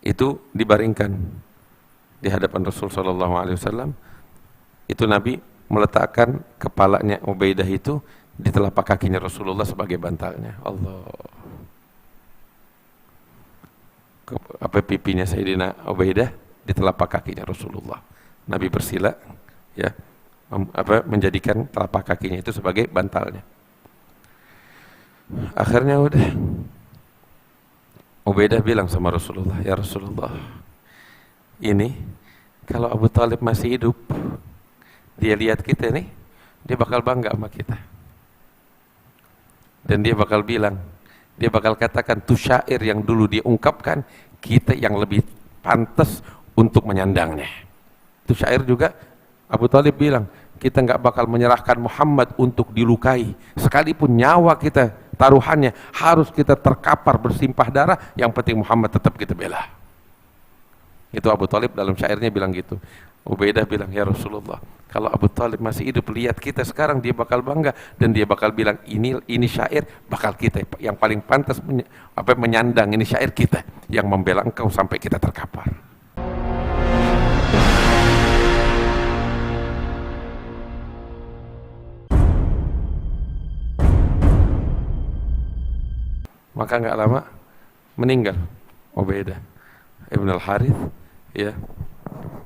itu dibaringkan di hadapan Rasul sallallahu alaihi wasallam. Itu Nabi meletakkan kepalanya Ubaidah itu di telapak kakinya Rasulullah sebagai bantalnya. Allah. Apa pipinya Sayyidina Ubaidah di telapak kakinya Rasulullah. Nabi bersila, ya, menjadikan telapak kakinya itu sebagai bantalnya. Akhirnya udah, Ubaidah bilang sama Rasulullah, ya Rasulullah, ini kalau Abu Talib masih hidup, dia lihat kita nih, dia bakal bangga sama kita. Dan dia bakal bilang, dia bakal katakan, tuh syair yang dulu dia ungkapkan, kita yang lebih pantas untuk menyandangnya. Itu syair juga Abu Talib bilang, kita nggak bakal menyerahkan Muhammad untuk dilukai, sekalipun nyawa kita taruhannya harus kita terkapar bersimpah darah, yang penting Muhammad tetap kita bela. Itu Abu Talib dalam syairnya bilang gitu. Ubaidah bilang, ya Rasulullah, kalau Abu Talib masih hidup, lihat kita sekarang, dia bakal bangga, dan dia bakal bilang, ini syair bakal kita yang paling pantas menyandang, ini syair kita yang membela engkau sampai kita terkapar. Maka nggak lama meninggal Ubaidah Ibn al-Harith, ya,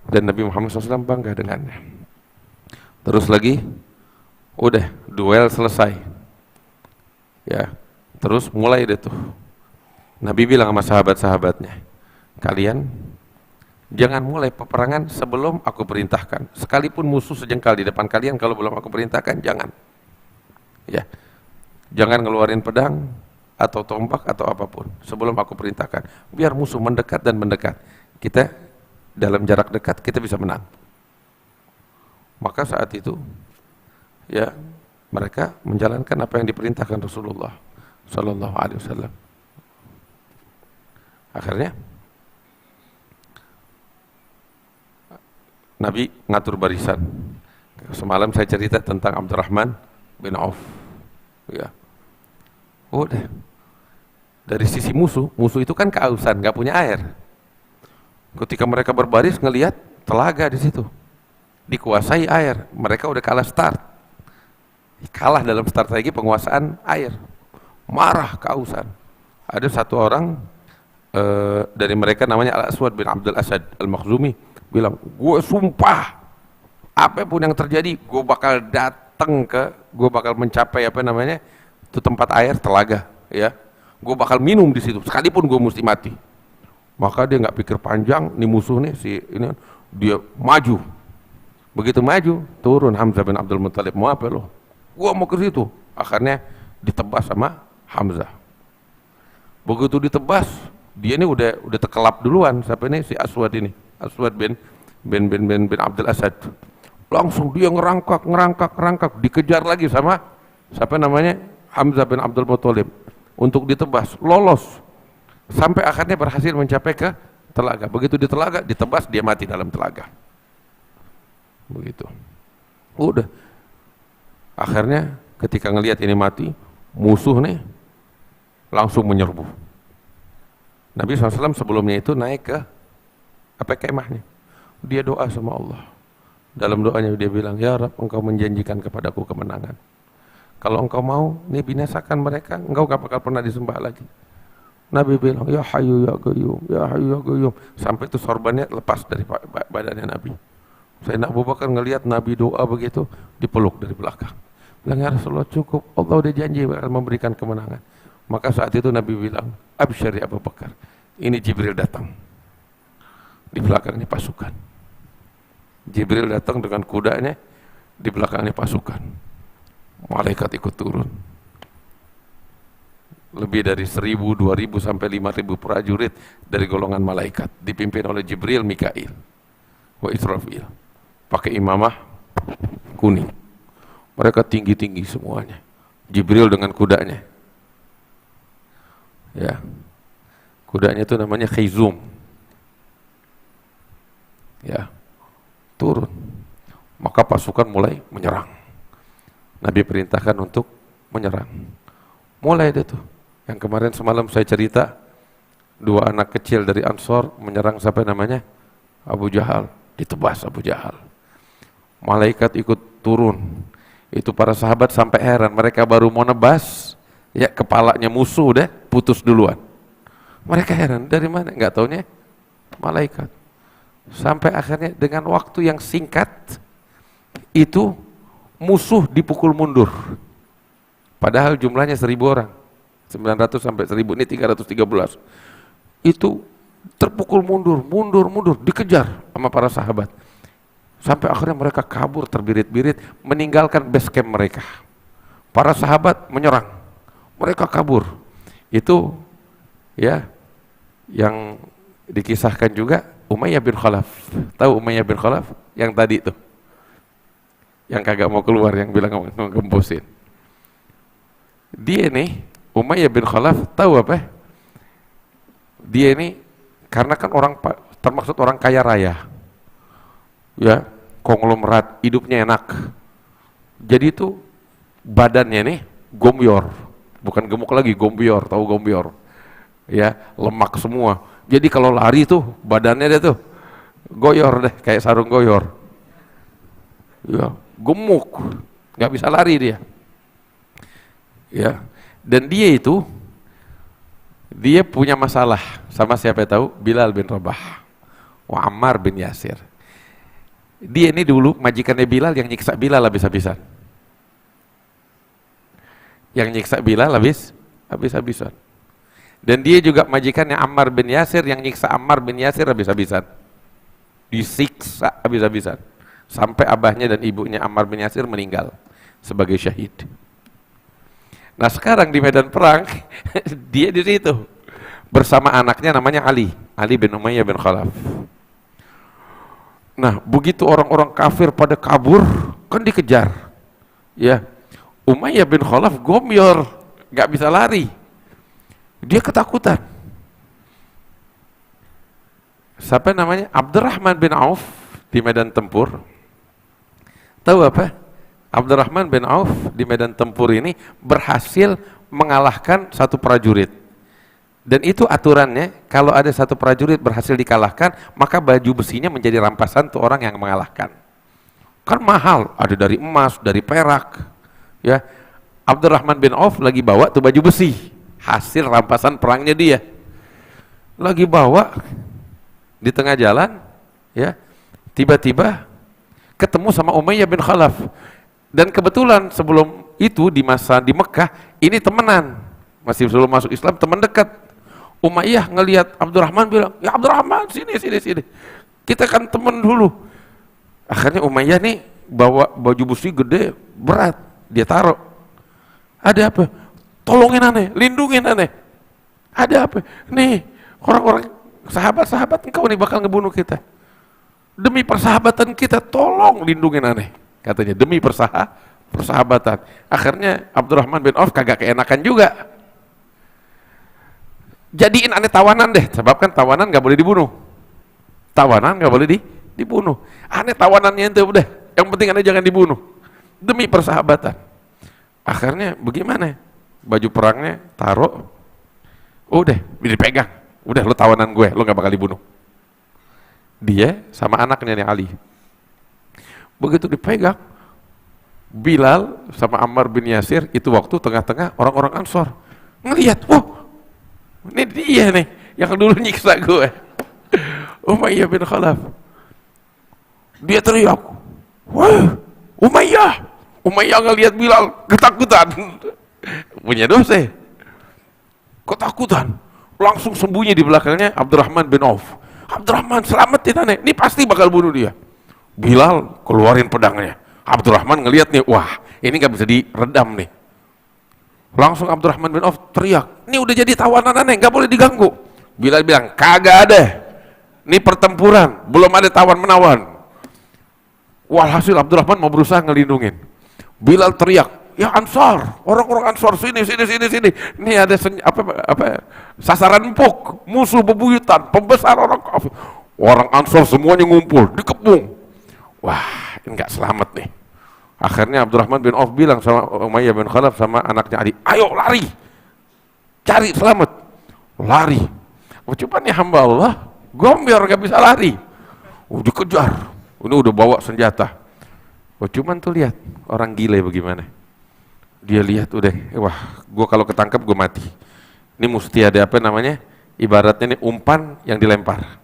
dan Nabi Muhammad SAW bangga dengannya. Terus lagi, udah duel selesai, ya, terus mulai deh tuh Nabi bilang sama sahabat-sahabatnya, kalian jangan mulai peperangan sebelum aku perintahkan, sekalipun musuh sejengkal di depan kalian, kalau belum aku perintahkan jangan, ya, jangan ngeluarin pedang atau tombak atau apapun sebelum aku perintahkan, biar musuh mendekat dan mendekat, kita dalam jarak dekat kita bisa menang. Maka saat itu, ya, mereka menjalankan apa yang diperintahkan Rasulullah sallallahu alaihi wasallam. Akhirnya Nabi ngatur barisan. Semalam saya cerita tentang Abdurrahman bin Auf, ya. Udah, dari sisi musuh itu kan kehausan, nggak punya air. Ketika mereka berbaris ngelihat telaga di situ, dikuasai air, mereka udah kalah start, kalah dalam strategi penguasaan air, marah kehausan. Ada satu orang dari mereka namanya Al-Aswad bin Abdul Asad Al-Makhzumi bilang, gue sumpah apapun yang terjadi, gue bakal mencapai itu tempat air, telaga, ya, gue bakal minum di situ, sekalipun gue mesti mati. Maka dia nggak pikir panjang, nih musuh nih, dia maju. Begitu maju, turun Hamzah bin Abdul Muttalib, mau apa lo? Gua mau ke situ. Akhirnya ditebas sama Hamzah. Begitu ditebas, dia ini udah terkelap duluan. Siapa ini? Si Aswad ini, Aswad bin Abdul Asad. Langsung dia ngerangkak, dikejar lagi sama siapa namanya? Hamzah bin Abdul Muttalib untuk ditebas, lolos. Sampai akhirnya berhasil mencapai ke telaga. Begitu di telaga, ditebas, dia mati dalam telaga. Begitu. Udah. Akhirnya ketika ngelihat ini mati, musuh nih langsung menyerbu. Nabi SAW sebelumnya itu naik ke kemahnya. Dia doa sama Allah. Dalam doanya dia bilang, ya Rabb, engkau menjanjikan kepadaku kemenangan. Kalau engkau mau, nih binasakan mereka, engkau gak bakal pernah disembah lagi. Nabi bilang, ya Hayyu ya Qayyum, ya Hayyu ya Qayyum, sampai itu sorbannya lepas dari badannya Nabi. Sayyidina Abu Bakar ngelihat Nabi doa begitu, dipeluk dari belakang. Bilang, ya Rasulullah, cukup, Allah udah janji akan memberikan kemenangan. Maka saat itu Nabi bilang, absyir ya Abu Bakar, ini Jibril datang. Di belakangnya pasukan. Jibril datang dengan kudanya, di belakangnya pasukan. Malaikat ikut turun. Lebih dari 1.000, 2.000 sampai 5.000 prajurit dari golongan malaikat dipimpin oleh Jibril, Mikail, wa Israfil, pakai imamah kuning. Mereka tinggi-tinggi semuanya. Jibril dengan kudanya, ya, kudanya itu namanya Khayzum, ya, turun. Maka pasukan mulai menyerang. Nabi perintahkan untuk menyerang. Mulai deh tuh. Yang kemarin semalam saya cerita, Dua anak kecil dari Ansor menyerang siapa namanya? Abu Jahal, ditebas Abu Jahal. Malaikat ikut turun. Itu para sahabat sampai heran, mereka baru mau nebas, ya kepalanya musuh deh, putus duluan. Mereka heran, dari mana? Enggak taunya malaikat. Sampai akhirnya dengan waktu yang singkat, itu musuh dipukul mundur. Padahal jumlahnya 1000 orang. 900 sampai 1000, ini 313. Itu terpukul mundur, dikejar sama para sahabat. Sampai akhirnya mereka kabur terbirit-birit, meninggalkan base camp mereka. Para sahabat menyerang, mereka kabur. Itu ya yang dikisahkan juga Umayyah bin Khalaf. Tahu Umayyah bin Khalaf? Yang tadi tuh, yang kagak mau keluar, yang bilang mau gembosin. Dia nih, Umayyah bin Khalaf, tahu apa? Dia ini karena kan termaksud orang kaya raya, ya, konglomerat, hidupnya enak. Jadi itu badannya nih gomyor, bukan gemuk lagi, gomyor, tahu gomyor? Ya, lemak semua. Jadi kalau lari tuh badannya dia tuh goyor deh, kayak sarung goyor. Ya, gemuk, nggak bisa lari dia. Ya, dan dia punya masalah sama siapa tahu? Bilal bin Rabah, Ammar bin Yasir. Dia ini dulu majikannya Bilal yang nyiksa Bilal habis-habisan. Yang nyiksa Bilal habis-habisan. Dan dia juga majikannya Ammar bin Yasir yang nyiksa Ammar bin Yasir habis-habisan. Disiksa habis-habisan. Sampai abahnya dan ibunya Ammar bin Yasir meninggal sebagai syahid. Nah sekarang di medan perang dia di situ bersama anaknya namanya Ali bin Umayyah bin Khalaf. Nah begitu orang-orang kafir pada kabur, kan dikejar, ya. Umayyah bin Khalaf gomyor, nggak bisa lari, dia ketakutan. Siapa namanya? Abdurrahman bin Auf di medan tempur. Tahu apa? Abdurrahman bin Auf di medan tempur ini berhasil mengalahkan satu prajurit. Dan itu aturannya, kalau ada satu prajurit berhasil dikalahkan, maka baju besinya menjadi rampasan tuh orang yang mengalahkan. Kan mahal, ada dari emas, dari perak. Ya, Abdurrahman bin Auf lagi bawa tuh baju besi, hasil rampasan perangnya dia. Lagi bawa di tengah jalan, ya, tiba-tiba ketemu sama Umayyah bin Khalaf. Dan kebetulan sebelum itu di masa di Mekah ini temenan, masih sebelum masuk Islam, teman dekat. Umayyah ngelihat Abdurrahman bilang, ya Abdurrahman sini, kita kan teman dulu. Akhirnya Umayyah nih bawa baju besi gede berat, dia taruh. Ada apa? Tolongin aneh, lindungin aneh. Ada apa? Nih orang-orang sahabat-sahabat engkau nih bakal ngebunuh kita. Demi persahabatan kita, tolong lindungin aneh. Katanya demi persahabatan. Akhirnya Abdurrahman bin Auf kagak keenakan juga. Jadiin aneh tawanan deh, sebab kan tawanan nggak boleh dibunuh. Tawanan nggak boleh dibunuh. Aneh tawanannya itu udah, yang penting aneh jangan dibunuh. Demi persahabatan. Akhirnya bagaimana? Baju perangnya taruh, udah dipegang. Udah lu tawanan gue, lu nggak bakal dibunuh. Dia sama anaknya nih Ali. Begitu dipegang, Bilal sama Ammar bin Yasir itu waktu tengah-tengah orang-orang Ansor ngelihat, wah ini dia nih yang dulu nyiksa gue, Umayyah bin Khalaf. Dia teriak, wah Umayyah ngelihat Bilal ketakutan, punya dosa, ketakutan, langsung sembunyi di belakangnya Abdurrahman bin Auf. Abdurrahman selamatin aneh, ini pasti bakal bunuh dia. Bilal keluarin pedangnya. Abdurrahman ngelihat nih, wah ini gak bisa diredam nih. Langsung Abdurrahman bin Auf teriak, ini udah jadi tawanan aneh, gak boleh diganggu. Bilal bilang, kagak ada, ini pertempuran, belum ada tawar menawar. Walhasil Abdurrahman mau berusaha ngelindungin. Bilal teriak, ya Ansar, orang-orang Ansar sini. Ini ada sasaran empuk, musuh bebuyutan, pembesar orang kafir. Orang Ansar semuanya ngumpul, dikepung. Wah, ini nggak selamat nih. Akhirnya Abdurrahman bin Auf bilang sama Umayyah bin Khalaf sama anaknya Ali, ayo lari, cari selamat. Lari, Oh, cuman ya hamba Allah, gombior gak bisa lari. Dikejar, ini udah bawa senjata. Oh, cuman tuh lihat orang gile bagaimana. Dia lihat udah, wah, gua kalau ketangkep gua mati. Ini mesti ada apa namanya? Ibaratnya ini umpan yang dilempar.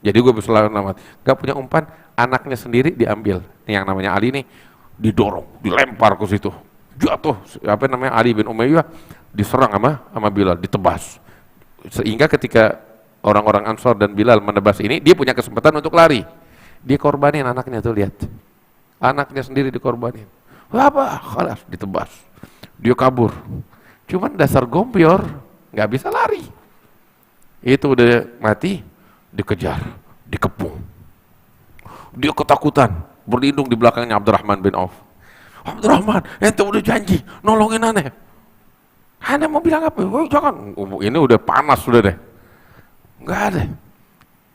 Jadi gue bisa selamat. Gak punya umpan, anaknya sendiri diambil. Ini yang namanya Ali nih, didorong, dilempar ke situ. Jatuh, apa namanya, Ali bin Umayyah diserang sama Bilal, ditebas. Sehingga ketika orang-orang Ansor dan Bilal menebas ini, dia punya kesempatan untuk lari. Dia korbanin anaknya tuh, lihat. Anaknya sendiri dikorbanin. Apa? Khalas, ditebas. Dia kabur. Cuman dasar gompior, nggak bisa lari. Itu udah mati, dikejar, dikepung. Dia ketakutan, berlindung di belakangnya Abdurrahman bin Auf. Abdurrahman, ente udah janji nolongin aneh. Aneh mau bilang apa? Oh, jangan, ini udah panas sudah deh. Nggak ada.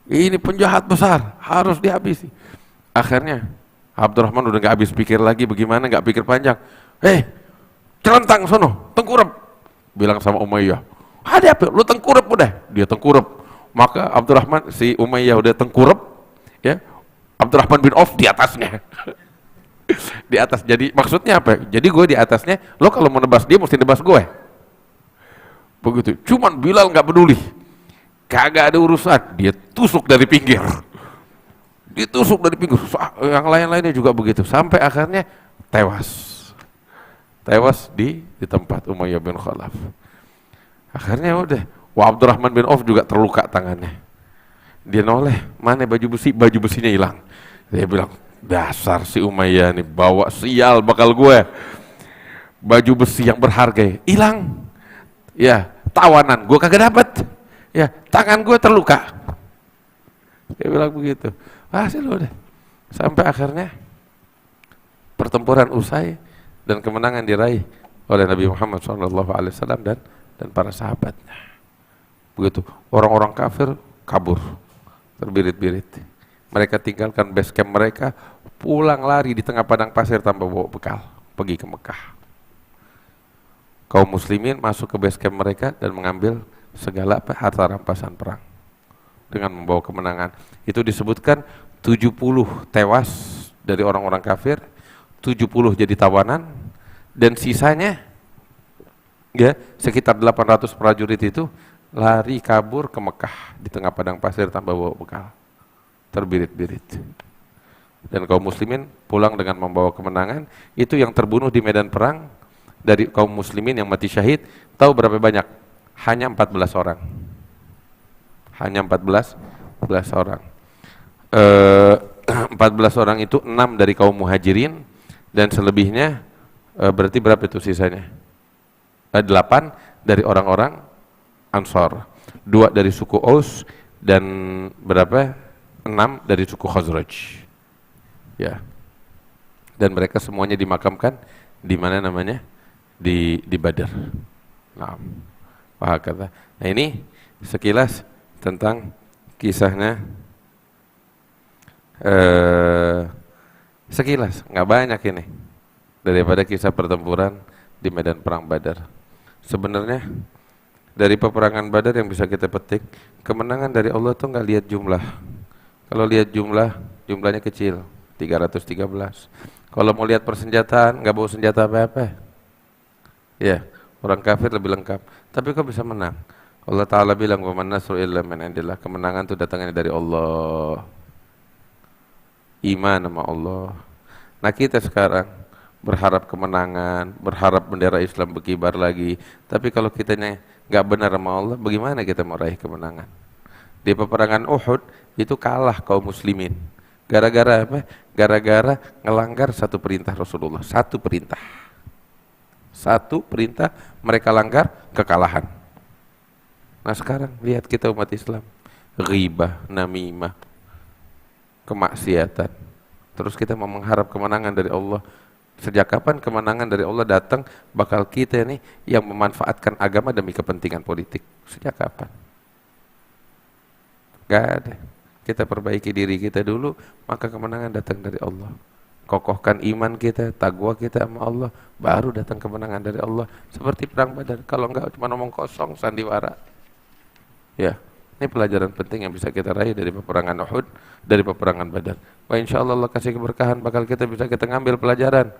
Ini penjahat besar, harus dihabisi. Akhirnya Abdurrahman udah nggak habis pikir lagi bagaimana, nggak pikir panjang. Celentang sono, tengkurap. Bilang sama Umayyah, ada apa? Lu tengkurap udah. Dia tengkurap. Maka Abdurrahman, si Umayyah udah tengkurap, ya. Abdurrahman bin Auf di atasnya. Di atas. Jadi maksudnya apa? Jadi gue di atasnya, lo kalau mau nebas dia mesti nebas gue. Begitu. Cuman Bilal nggak peduli. Kagak ada urusan, dia tusuk dari pinggir. Ditusuk dari pinggir. Yang lain-lainnya juga begitu. Sampai akhirnya tewas. Tewas di tempat Umayyah bin Khalaf. Akhirnya udah. Wah, Abdurrahman bin Auf juga terluka tangannya. Dia noleh, mana baju besi? Baju besinya hilang. Dia bilang, dasar si Umayyah nih, bawa sial bakal gue. Baju besi yang berharga hilang. Ya, tawanan gue kagak dapet. Ya, tangan gue terluka. Dia bilang begitu. Hasil udah. Sampai akhirnya pertempuran usai dan kemenangan diraih oleh Nabi Muhammad SAW dan para sahabatnya. Begitu. Orang-orang kafir kabur, terbirit-birit. Mereka tinggalkan base camp mereka, pulang lari di tengah padang pasir tanpa bawa bekal, pergi ke Mekah. Kaum muslimin masuk ke base camp mereka dan mengambil segala harta rampasan perang dengan membawa kemenangan. Itu disebutkan 70 tewas dari orang-orang kafir, 70 jadi tawanan, dan sisanya ya sekitar 800 prajurit itu lari kabur ke Mekah di tengah padang pasir tanpa bawa bekal, terbirit-birit. Dan kaum muslimin pulang dengan membawa kemenangan. Itu yang terbunuh di medan perang dari kaum muslimin yang mati syahid, tahu berapa banyak? Hanya 14 orang. Hanya 14 orang. 14 orang itu 6 dari kaum muhajirin, dan selebihnya berarti berapa itu sisanya? 8 dari orang-orang Ansar, 2 dari suku Aus, dan berapa? 6 dari suku Khazraj. Ya. Dan mereka semuanya dimakamkan di mana namanya? Di Badar. Nah, kata. Nah, ini sekilas tentang kisahnya. Sekilas, nggak banyak ini daripada kisah pertempuran di medan perang Badar. Sebenarnya dari peperangan Badar yang bisa kita petik, kemenangan dari Allah tuh nggak lihat jumlah. Kalau lihat jumlahnya kecil, 313. Kalau mau lihat persenjataan, nggak bawa senjata apa-apa. Ya, orang kafir lebih lengkap. Tapi kok bisa menang? Allah Ta'ala bilang, "Wa man nasru illa min indillah." Kemenangan itu datangnya dari Allah. Iman sama Allah. Nah, kita sekarang berharap kemenangan, berharap bendera Islam berkibar lagi. Tapi kalau kitanya nggak benar sama Allah, bagaimana kita mau raih kemenangan? Di peperangan Uhud itu kalah kaum muslimin. Gara-gara apa? Gara-gara ngelanggar satu perintah Rasulullah. Satu perintah mereka langgar, kekalahan. Nah, sekarang lihat kita umat Islam, ghibah, namimah, kemaksiatan. Terus kita mau mengharap kemenangan dari Allah. Sejak kapan kemenangan dari Allah datang? Bakal kita nih yang memanfaatkan agama demi kepentingan politik. Sejak kapan? Gak ada. Kita perbaiki diri kita dulu, maka kemenangan datang dari Allah. Kokohkan iman kita, takwa kita sama Allah, baru datang kemenangan dari Allah. Seperti perang Badar. Kalau enggak cuma ngomong kosong, sandiwara. Ya, Ini pelajaran penting yang bisa kita raih dari peperangan Uhud, dari peperangan Badar. Wah, insya Allah Allah kasih keberkahan, bakal kita bisa kita ngambil pelajaran.